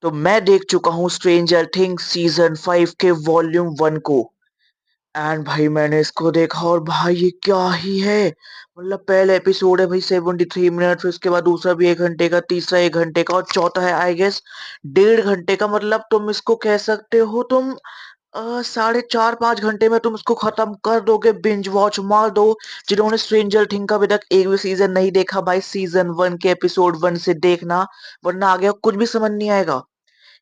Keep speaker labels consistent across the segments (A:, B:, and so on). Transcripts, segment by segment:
A: तो मैं देख चुका हूँ स्ट्रेंजर थिंग्स सीज़न 5 के वॉल्यूम 1 को। एंड भाई मैंने इसको देखा और भाई ये क्या ही है। मतलब पहला एपिसोड है भाई 73 मिनट, फिर उसके बाद दूसरा भी 1 घंटे का, तीसरा 1 घंटे का और चौथा है आई गेस 1.5 घंटे का। मतलब तुम इसको कह सकते हो तुम साढ़े 4-5 घंटे में तुम इसको खत्म कर दोगे, बिंज वॉच मार दो। जिन्होंने स्ट्रेंजर थिंग का अभी तक एक भी सीजन नहीं देखा भाई, सीजन 1 के एपिसोड 1 से देखना, वरना आगे कुछ भी समझ नहीं आएगा।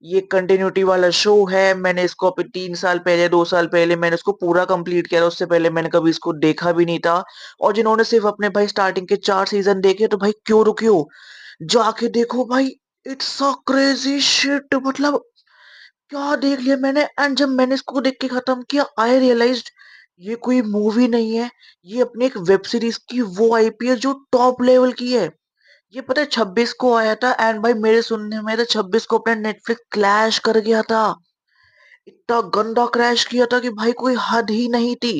A: ये कंटिन्यूटी वाला शो है। मैंने इसको अभी 3 साल पहले 2 साल पहले मैंने इसको पूरा कंप्लीट किया था। उससे पहले मैंने कभी इसको देखा भी नहीं था। और जिन्होंने सिर्फ अपने भाई स्टार्टिंग के 4 सीजन देखे तो भाई क्यों रुके हो, जाके देखो भाई। It's a crazy shit. मतलब क्या देख लिया मैंने। एंड जब मैंने इसको देख के खत्म किया आई रियलाइज्ड ये कोई मूवी नहीं है, ये अपनी एक वेब सीरीज की वो आईपी है जो टॉप लेवल की है। ये पता है 26 को आया था एंड भाई मेरे सुनने में तो 26 को अपने नेटफ्लिक्स क्लैश कर गया था। इतना गंदा क्रैश किया था कि भाई कोई हद ही नहीं थी।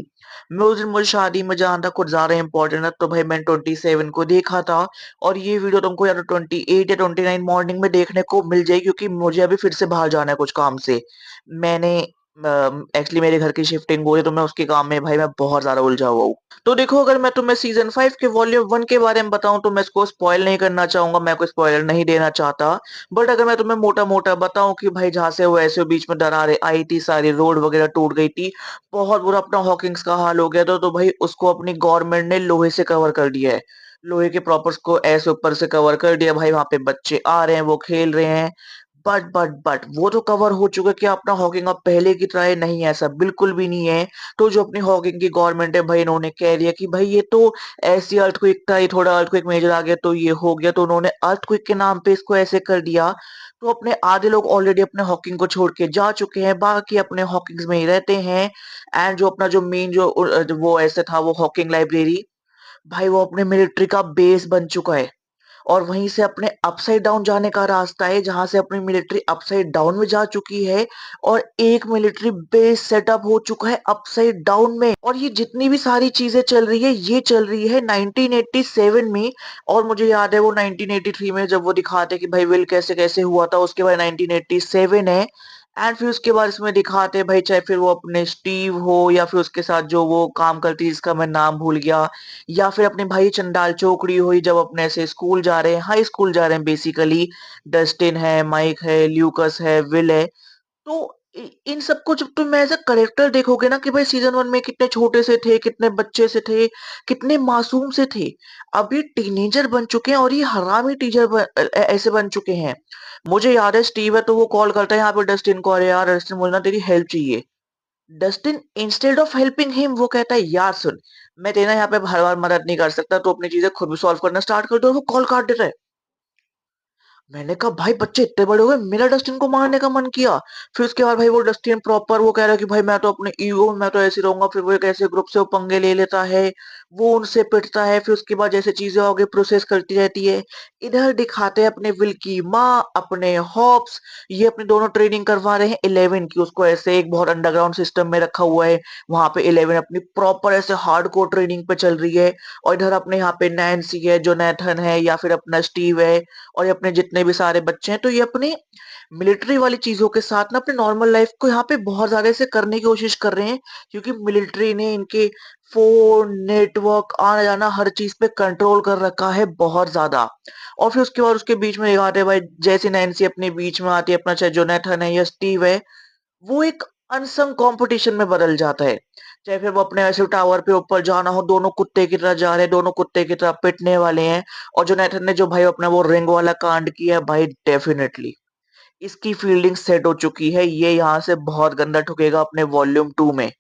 A: मैं उस दिन मुझे शादी में जाना था, कुछ ज्यादा इंपॉर्टेंट है, तो भाई मैंने 27 को देखा था। और ये वीडियो तुमको या तो 28 या 29 मॉर्निंग में देखने को मिल जाएगी, क्योंकि मुझे अभी फिर से बाहर जाना है कुछ काम से। मैंने एक्चुअली मेरे घर की शिफ्टिंग हुई है, तो मैं उसके काम में भाई मैं बहुत ज्यादा उलझा हुआ हूँ। तो देखो, अगर मैं तुम्हें सीजन 5 के वॉल्यूम 1 के बारे में बताऊं तो मैं इसको स्पॉइल नहीं करना चाहूंगा, मैं कोई स्पॉइलर नहीं देना चाहता। बट अगर मैं तुम्हें मोटा मोटा बताऊं कि भाई जहां से वो ऐसे बीच में दरारें आई थी, सारी रोड वगैरह टूट गई थी, बहुत बुरा अपना हॉकिंग्स का हाल हो गया था, तो भाई उसको अपनी गवर्नमेंट ने लोहे से कवर कर दिया है। लोहे के प्रॉपर्स को ऐसे ऊपर से कवर कर दिया भाई, वहां पे बच्चे आ रहे हैं, वो खेल रहे हैं। बट वो तो कवर हो चुका है कि अपना हॉकिंग अब पहले की तरह नहीं है, ऐसा बिल्कुल भी नहीं है। तो जो अपनी हॉकिंग की गवर्नमेंट है भाई, इन्होंने कह दिया कि भाई ये तो ऐसी अर्थक्वेक था, ये थोड़ा अर्थक्वेक मेजर आ गया तो ये हो गया, तो उन्होंने अर्थक्वेक के नाम पे इसको ऐसे कर दिया। तो अपने आधे लोग ऑलरेडी अपने हॉकिंग को छोड़ के जा चुके हैं, बाकी अपने हॉकिंग्स में ही रहते हैं। एंड जो अपना जो मेन जो वो ऐसे था वो हॉकिंग लाइब्रेरी, भाई वो अपने मिलिट्री का बेस बन चुका है। और वहीं से अपने अपसाइड डाउन जाने का रास्ता है, जहां से अपनी मिलिट्री अपसाइड डाउन में जा चुकी है। और एक मिलिट्री बेस सेटअप हो चुका है अपसाइड डाउन में। और ये जितनी भी सारी चीजें चल रही है, ये चल रही है 1987 में। और मुझे याद है वो 1983 में जब वो दिखाते कि भाई विल कैसे कैसे हुआ था, उसके बाद 1987 है। एंड फिर उसके बाद इसमें दिखाते हैं भाई, चाहे फिर वो अपने स्टीव हो या फिर उसके साथ जो वो काम करती है जिसका मैं नाम भूल गया, या फिर अपने भाई चंडाल चौकड़ी हुई जब अपने से स्कूल जा रहे हैं, हाई स्कूल जा रहे हैं बेसिकली। डस्टिन है, माइक है, ल्यूकस है, विल है। तो इन सबको जब तुम एज अ करेक्टर देखोगे ना कि भाई सीजन 1 में कितने छोटे से थे, कितने बच्चे से थे, कितने मासूम से थे, अब ये टीनेजर बन चुके हैं और ये हरामी ऐसे बन चुके हैं। मुझे याद है स्टीव है तो वो कॉल करता है यहाँ पे डस्टिन को, अरे यार डस्टिन मुझे ना तेरी हेल्प चाहिए। Dustin instead of helping him वो कहता है यार सुन, मैं तेरा यहाँ पे हर बार मदद नहीं कर सकता, तो अपनी चीजें खुद भी सॉल्व करना स्टार्ट कर दो, और वो कॉल काट देता है। मैंने कहा भाई बच्चे इतने बड़े हो गए, मेरा डस्टिन को मारने का मन किया। फिर उसके बाद भाई वो डस्टिन प्रॉपर वो कह रहा है कि भाई मैं तो अपने ईगो मैं तो ऐसे रहूंगा, फिर वो एक ऐसे ग्रुप से वो पंगे ले लेता है, वो उनसे पिटता है, फिर उसके बाद जैसे चीजें आगे प्रोसेस करती रहती है। इधर दिखाते हैं अपने विल की माँ, अपने हॉप्स, ये अपने दोनों ट्रेनिंग करवा रहे हैं 11 की, उसको ऐसे एक बहुत अंडरग्राउंड सिस्टम में रखा हुआ है। वहां पे 11 अपनी प्रॉपर ऐसे हार्डकोर ट्रेनिंग पे चल रही है। और इधर अपने यहाँ पे नैन्सी है, जोनाथन है, या फिर अपना स्टीव है, और ये अपने जितने भी सारे बच्चे हैं, तो ये अपनी मिलिट्री वाली चीजों के साथ ना अपने नॉर्मल लाइफ को यहाँ पे बहुत ज्यादा ऐसे करने की कोशिश कर रहे हैं, क्योंकि मिलिट्री ने इनके फोन नेटवर्क आना जाना हर चीज पे कंट्रोल कर रखा है बहुत ज्यादा। और फिर उसके बाद उसके बीच में एक आते हैं भाई, जैसे नैन्सी अपने बीच में आती है, अपना चाहे जोनाथन है या स्टीव है, वो एक अनसंग कंपटीशन में बदल जाता है। चाहे फिर वो अपने ऐसे टावर पे ऊपर जाना हो, दोनों कुत्ते की तरह जा रहे हैं, दोनों कुत्ते की तरह पिटने वाले हैं। और जो नेथन ने जो भाई अपना वो रिंग वाला कांड किया है भाई, डेफिनेटली इसकी फील्डिंग सेट हो चुकी है, ये यहाँ से बहुत गंदा ठुकेगा अपने वॉल्यूम 2 में।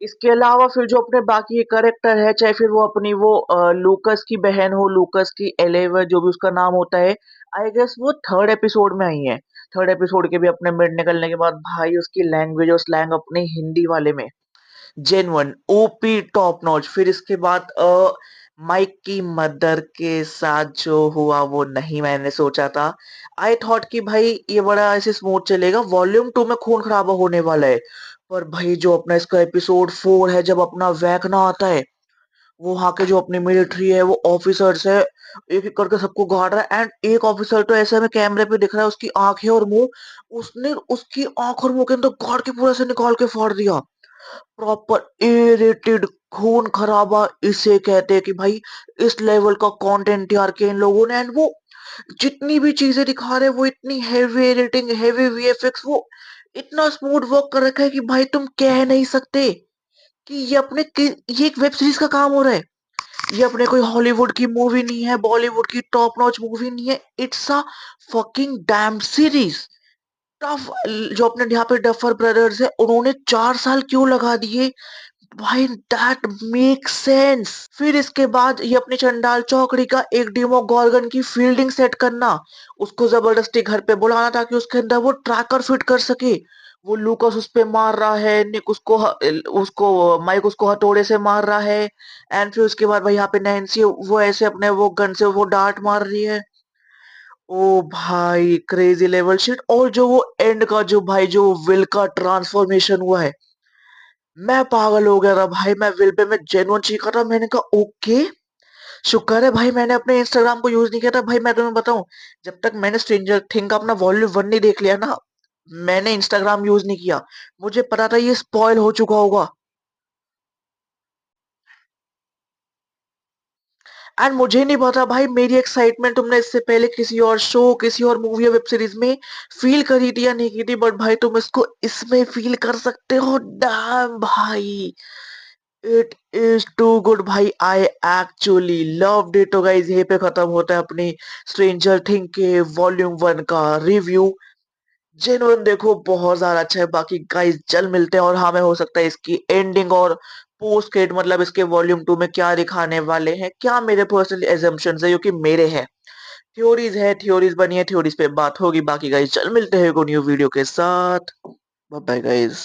A: इसके अलावा फिर जो अपने बाकी कैरेक्टर है, चाहे फिर वो अपनी वो लूकस की बहन हो, लूकस की एलेवर जो भी उसका नाम होता है, आई गेस वो थर्ड एपिसोड में आई है। थर्ड एपिसोड के भी अपने मिड निकलने के बाद भाई उसकी लैंग्वेज और स्लैंग अपने हिंदी वाले में जेन्युइन ओपी टॉप नॉच। फिर इसके बाद माइक की मदर के साथ जो हुआ वो नहीं मैंने सोचा था। आई थॉट कि भाई ये बड़ा ऐसे स्मूथ चलेगा, वॉल्यूम 2 में खून खराबा होने वाला है। पर भाई जो अपना इसका एपिसोड 4 है, जब अपना वैकना आता है, वो वहाँ के जो अपनी मिलिट्री है, वो ऑफिसर्स है, एक-एक करके सबको गाड़ रहा है एंड एक ऑफिसर तो ऐसे हमें कैमरे पे दिख रहा है उसकी आँखें और मुँह, उसने उसकी आँख और मुँह के अंदर गाड़ के पूरा ऐसे निकाल के फाड़ दिया। प्रॉपर इरिटेड खून खराबा इसे कहते हैं कि भाई इस लेवल का कंटेंट यार के इन लोगों ने एंड वो जितनी भी चीजें दिखा रहे हैं वो इतनी हेवी एडिटिंग हेवी वीएफएक्स वो इतना स्मूथ वर्क कर रखा है कि भाई तुम कह नहीं सकते कि ये एक वेब सीरीज का काम हो रहा है। ये अपने कोई हॉलीवुड की मूवी नहीं है, बॉलीवुड की टॉप नॉच मूवी नहीं है, it's a fucking dam series. Tough जो अपने यहाँ पे डफर ब्रदर्स है उन्होंने 4 साल क्यों लगा दिए भाई, दैट मेक सेंस। फिर इसके बाद ये अपनी चंडाल चौकड़ी का एक डीमो गॉर्गन की फील्डिंग सेट करना, उसको जबरदस्ती घर पे बुलाना ताकि उसके अंदर वो ट्रैकर फिट कर सके। वो लूकस उस पे मार रहा है, निक उसको माइक उसको हथौड़े से मार रहा है एंड फिर उसके बाद भाई यहाँ पे नैन्सी वो ऐसे अपने वो गन से वो डार्ट मार रही है। ओ भाई क्रेजी लेवल शिट। और जो वो एंड का जो भाई जो विल का ट्रांसफॉर्मेशन हुआ है, मैं पागल हो गया था भाई। मैं विल पे मैं जेन्युइन चीखा था, मैंने कहा ओके, शुक्र है भाई मैंने अपने इंस्टाग्राम को यूज नहीं किया था। भाई मैं तुम्हें बताऊं, जब तक मैंने स्ट्रेंजर थिंग का अपना वॉल्यूम 1 नहीं देख लिया ना, मैंने इंस्टाग्राम यूज नहीं किया। मुझे पता था ये स्पॉइल हो चुका होगा एंड मुझे नहीं पता भाई मेरी एक्साइटमेंट तुमने इससे पहले किसी और शो किसी और मूवी या वेब सीरीज में फील करी थी या नहीं की थी, बट भाई तुम इसको इसमें फील कर सकते हो। डैम भाई, इट इज टू गुड भाई, आई एक्चुअली लव्ड इट। तो गाइज यहीं पे खत्म होता है अपनी स्ट्रेंजर थिंग के वॉल्यूम 1 का रिव्यू। जेन्युइन देखो बहुत ज्यादा अच्छा है। बाकी गाइज जल्द मिलते हैं और हाँ मैं हो सकता है इसकी एंडिंग और पोस्ट क्रेडिट मतलब इसके वॉल्यूम 2 में क्या दिखाने वाले हैं, क्या मेरे पर्सनल एजम्पशंस है जो कि मेरे हैं। थ्योरीज है, थ्योरीज बनी है, थ्योरीज पे बात होगी। बाकी गाइज जल्द मिलते हैं न्यू वीडियो के साथ। Bye bye guys.